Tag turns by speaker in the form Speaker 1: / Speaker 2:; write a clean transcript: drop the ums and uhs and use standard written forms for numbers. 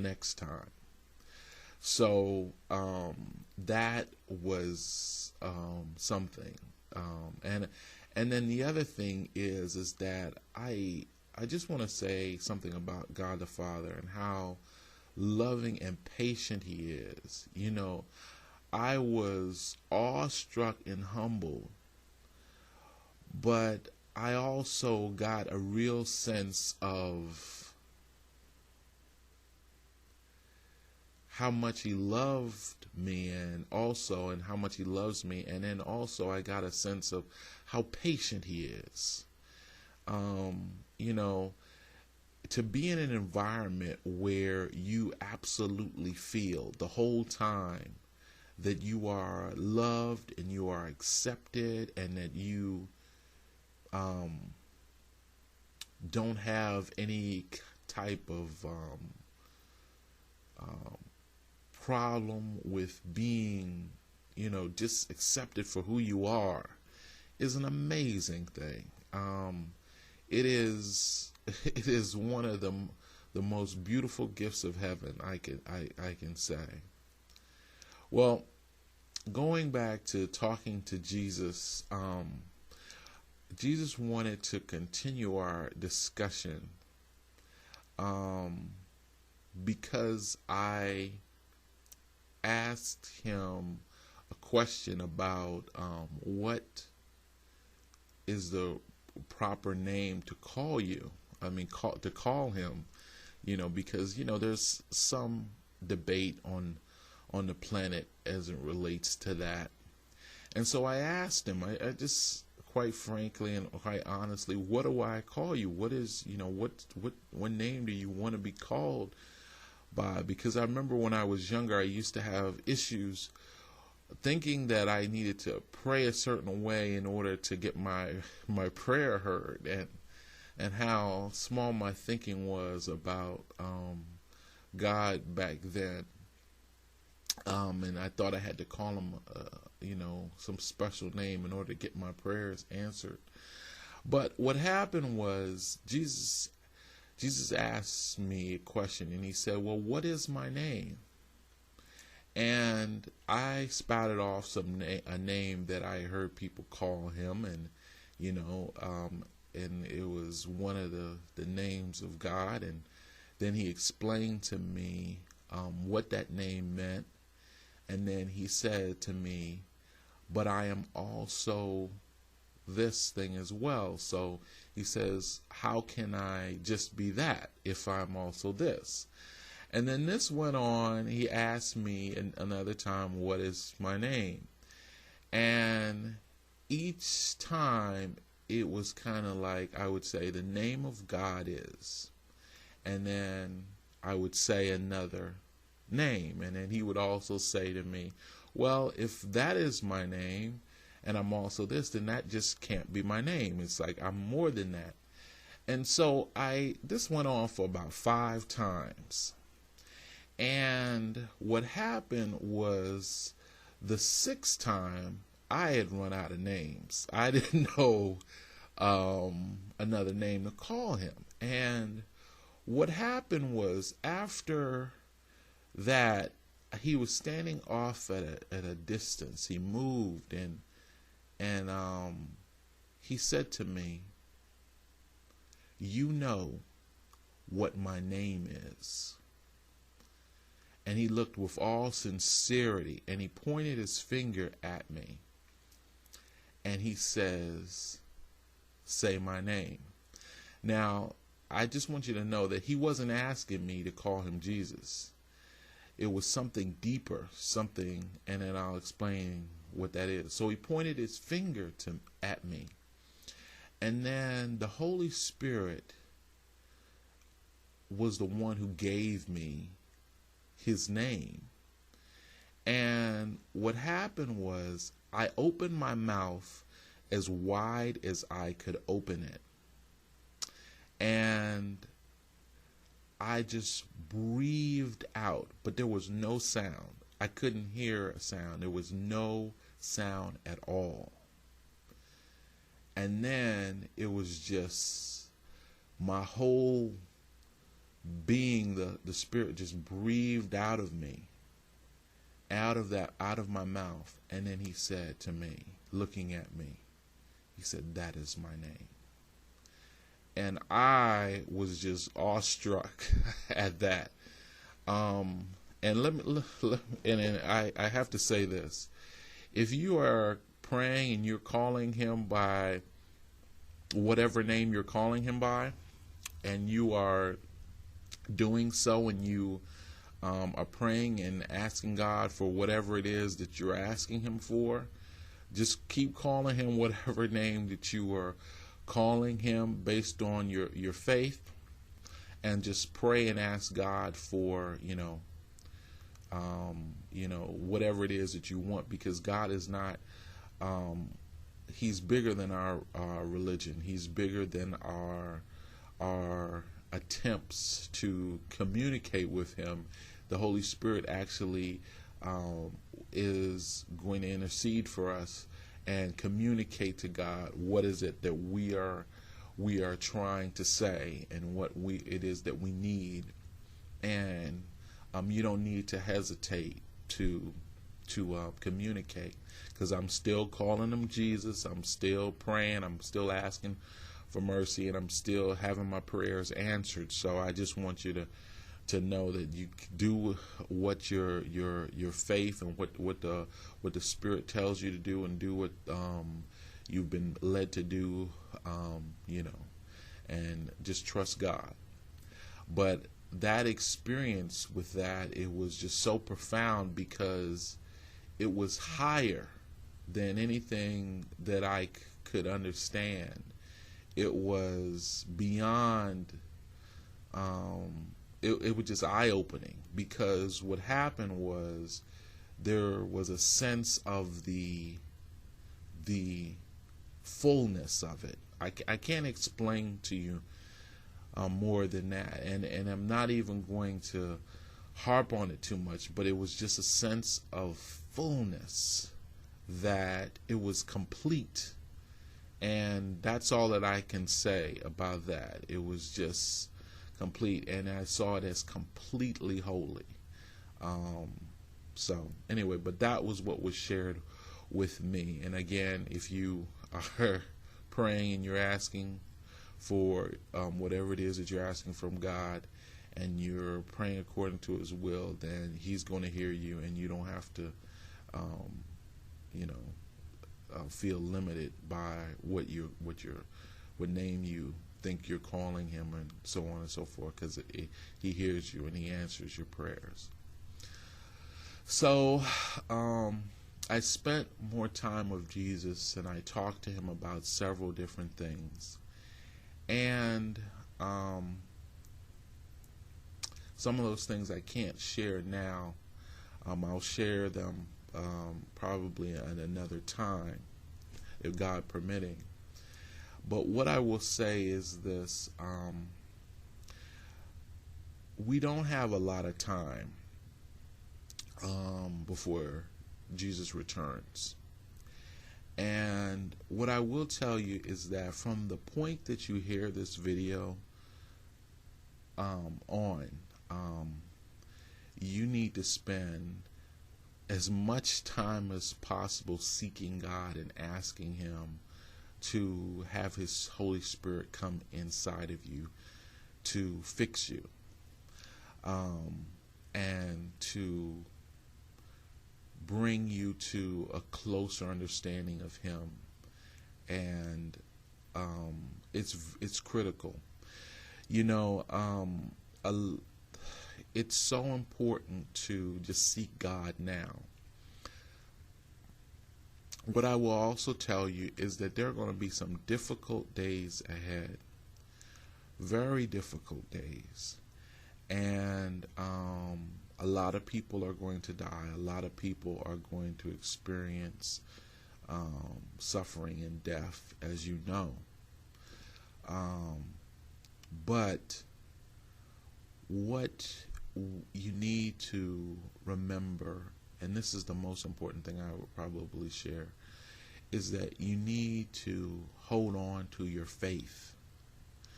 Speaker 1: next time. So that was something. And then the other thing is that I just want to say something about God the Father and how loving and patient He is. You know, I was awestruck and humbled, but I also got a real sense of how much He loved me, and how much He loves me, and then also I got a sense of how patient He is. You know, to be in an environment where you absolutely feel the whole time that you are loved and you are accepted, and that you don't have any type of problem with being, you know, just accepted for who you are, is an amazing thing. It is one of the most beautiful gifts of heaven, I can say. Well, going back to talking to Jesus, Jesus wanted to continue our discussion because I asked him a question about what is the proper name to call you. I mean, to call him, you know, because, you know, there's some debate on the planet as it relates to that. And so I asked him, I just, quite frankly and quite honestly, what do I call you? What is, you know, what name do you want to be called by? Because I remember when I was younger, I used to have issues thinking that I needed to pray a certain way in order to get my prayer heard, and how small my thinking was about God back then. And I thought I had to call him, you know, some special name in order to get my prayers answered. But what happened was Jesus asked me a question, and he said, well, what is my name? And I spouted off a name that I heard people call him, and, you know, and it was one of the names of God. And then he explained to me what that name meant. And then he said to me, but I am also this thing as well. So he says, how can I just be that if I'm also this? And then this went on. He asked me another time, what is my name? And each time it was kind of like, I would say, the name of God is. And then I would say another name. And then he would also say to me, well, if that is my name and I'm also this, then that just can't be my name. It's like I'm more than that. And so this went on for about 5 times. And what happened was, the 6th time I had run out of names. I didn't know another name to call him. And what happened was, after that, he was standing off at a distance. He moved, and he said to me, you know what my name is. And he looked with all sincerity, and he pointed his finger at me, and he says, say my name. Now, I just want you to know that he wasn't asking me to call him Jesus. It was something deeper, something, and then I'll explain what that is. So he pointed his finger at me. And then the Holy Spirit was the one who gave me his name. And what happened was, I opened my mouth as wide as I could open it. And I just breathed out, but there was no sound. I couldn't hear a sound. There was no sound at all. And then it was just my whole being the Spirit just breathed out of me, out of my mouth. And then he said to me, looking at me, he said, "That is my name." And I was just awestruck at that. And I have to say this: if you are praying and you're calling him by whatever name you're calling him by, and you are doing so, and you are praying and asking God for whatever it is that you're asking him for, just keep calling him whatever name that you are calling him based on your faith, and just pray and ask God for whatever it is that you want, because God is not he's bigger than our religion. He's bigger than our attempts to communicate with him. The Holy Spirit actually is going to intercede for us and communicate to God what is it that we are trying to say, and what it is that we need. And you don't need to hesitate to communicate, because I'm still calling him Jesus. I'm still praying. I'm still asking for mercy, and I'm still having my prayers answered. So I just want you to know that you do what your faith and what the Spirit tells you to do, and do what you've been led to do, and just trust God. But that experience with that, it was just so profound, because it was higher than anything that I could understand. It was beyond, it was just eye-opening, because what happened was there was a sense of the fullness of it. I can't explain to you more than that, and I'm not even going to harp on it too much, but it was just a sense of fullness, that it was complete. And that's all that I can say about that. It was just complete, and I saw it as completely holy. So anyway, but that was what was shared with me. And again, if you are praying and you're asking for whatever it is that you're asking from God, and you're praying according to his will, then he's going to hear you, and you don't have to feel limited by what name you think you're calling him, and so on and so forth, because he hears you and he answers your prayers. So I spent more time with Jesus, and I talked to him about several different things, and some of those things I can't share now. I'll share them probably at another time, if God permitting. But what I will say is this: we don't have a lot of time before Jesus returns. And what I will tell you is that from the point that you hear this video you need to spend as much time as possible seeking God and asking him to have his Holy Spirit come inside of you to fix you, and to bring you to a closer understanding of him. And it's critical. It's so important to just seek God now. What I will also tell you is that there are going to be some difficult days ahead, very difficult days, and a lot of people are going to die. A lot of people are going to experience suffering and death, as you know. But what you need to remember, and this is the most important thing I would probably share, is that you need to hold on to your faith.